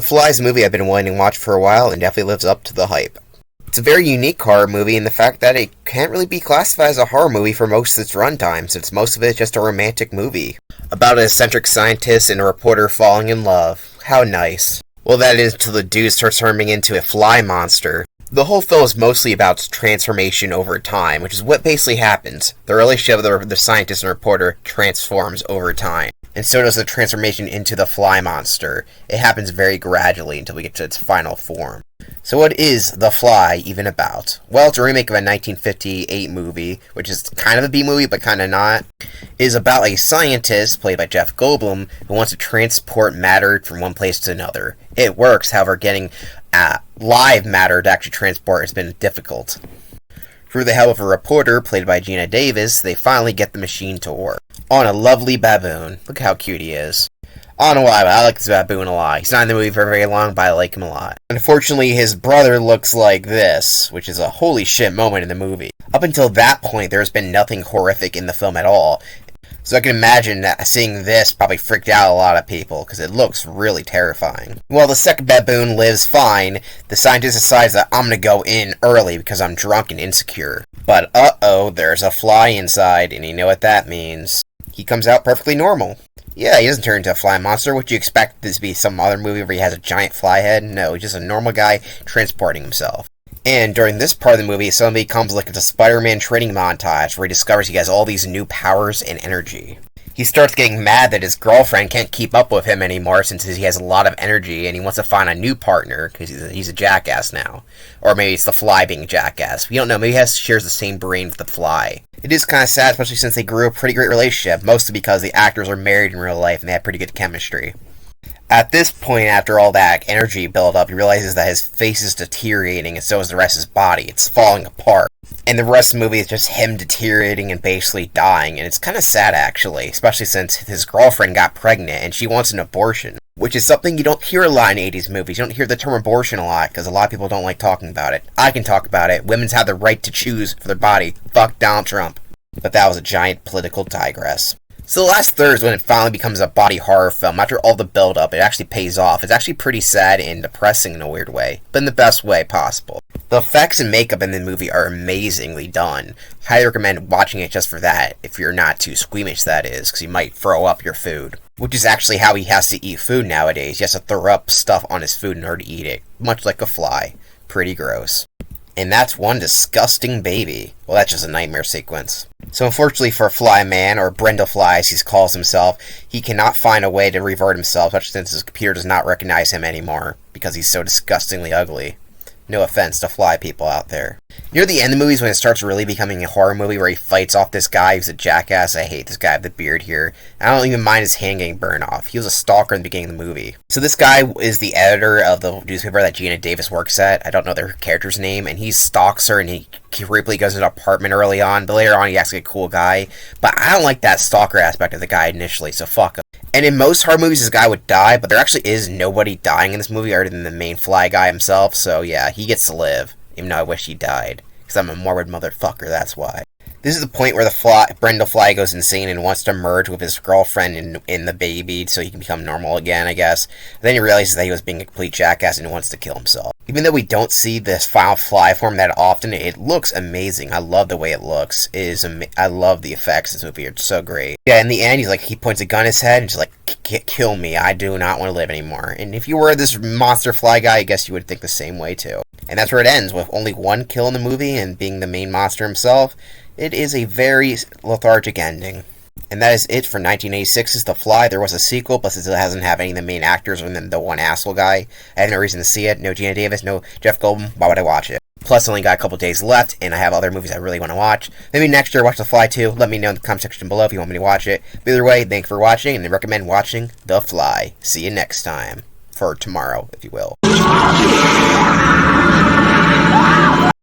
Fly is a movie I've been wanting to watch for a while and definitely lives up to the hype. It's a very unique horror movie in the fact that it can't really be classified as a horror movie for most of its runtime, since most of it is just a romantic movie. About an eccentric scientist and a reporter falling in love. How nice. Well, that is until the dude starts turning into a fly monster. The whole film is mostly about transformation over time, which is what basically happens. The relationship of the scientist and reporter transforms over time. And so does the transformation into the fly monster. It happens very gradually until we get to its final form. So what is The Fly even about? Well, it's a remake of a 1958 movie, which is kind of a B-movie, but kind of not. It is about a scientist, played by Jeff Goldblum, who wants to transport matter from one place to another. It works, however, getting live matter to actually transport has been difficult. Through the help of a reporter, played by Gina Davis, they finally get the machine to work. On a lovely baboon. Look how cute he is. I don't know why, but I like this baboon a lot. He's not in the movie for very long, but I like him a lot. Unfortunately, his brother looks like this, which is a holy shit moment in the movie. Up until that point, there's been nothing horrific in the film at all. So I can imagine that seeing this probably freaked out a lot of people, because it looks really terrifying. While the second baboon lives fine, the scientist decides that I'm gonna go in early because I'm drunk and insecure. But uh-oh, there's a fly inside, and you know what that means. He comes out perfectly normal. Yeah, he doesn't turn into a fly monster. Would you expect this to be some other movie where he has a giant fly head? No, he's just a normal guy transporting himself. And during this part of the movie, somebody comes like it's a Spider-Man training montage where he discovers he has all these new powers and energy. He starts getting mad that his girlfriend can't keep up with him anymore since he has a lot of energy and he wants to find a new partner because he's a jackass now. Or maybe it's the fly being a jackass. We don't know. Maybe he shares the same brain with the fly. It is kind of sad, especially since they grew a pretty great relationship, mostly because the actors are married in real life and they have pretty good chemistry. At this point, after all that energy build-up, he realizes that his face is deteriorating and so is the rest of his body. It's falling apart. And the rest of the movie is just him deteriorating and basically dying, and it's kind of sad actually, especially since his girlfriend got pregnant and she wants an abortion. Which is something you don't hear a lot in 80s movies. You don't hear the term abortion a lot, because a lot of people don't like talking about it. I can talk about it. Women have the right to choose for their body. Fuck Donald Trump. But that was a giant political digress. So the last third is when it finally becomes a body horror film. After all the build-up, it actually pays off. It's actually pretty sad and depressing in a weird way, but in the best way possible. The effects and makeup in the movie are amazingly done. Highly recommend watching it just for that, if you're not too squeamish, that is, because you might throw up your food. Which is actually how he has to eat food nowadays. He has to throw up stuff on his food in order to eat it. Much like a fly. Pretty gross. And that's one disgusting baby. Well, that's just a nightmare sequence. So unfortunately for Fly Man, or Brendel Fly as he calls himself, he cannot find a way to revert himself, especially since his computer does not recognize him anymore, because he's so disgustingly ugly. No offense to fly people out there. Near the end of the movies, when it starts really becoming a horror movie where he fights off this guy who's a jackass. I hate this guy with the beard here. I don't even mind his hand getting burned off. He was a stalker in the beginning of the movie. So this guy is the editor of the newspaper that Gina Davis works at. I don't know their character's name. And he stalks her and he creepily goes to an apartment early on. But later on he acts like a cool guy. But I don't like that stalker aspect of the guy initially, so fuck him. And in most horror movies, this guy would die, but there actually is nobody dying in this movie other than the main fly guy himself, so yeah, he gets to live, even though I wish he died, because I'm a morbid motherfucker, that's why. This is the point where the Brendel Fly goes insane and wants to merge with his girlfriend and the baby so he can become normal again, I guess. Then he realizes that he was being a complete jackass and wants to kill himself. Even though we don't see this final fly form that often, it looks amazing. I love the way it looks. I love the effects in this movie. It's so great. Yeah, in the end, he points a gun at his head and he's like, kill me. I do not want to live anymore. And if you were this monster fly guy, I guess you would think the same way too. And that's where it ends, with only one kill in the movie and being the main monster himself. It is a very lethargic ending. And that is it for 1986's The Fly. There was a sequel, but since it hasn't had any of the main actors other than the one asshole guy, I have no reason to see it. No Gina Davis, no Jeff Goldblum. Why would I watch it? Plus, I only got a couple days left, and I have other movies I really want to watch. Maybe next year watch The Fly too. Let me know in the comment section below if you want me to watch it. But either way, thank you for watching, and I recommend watching The Fly. See you next time. For tomorrow, if you will.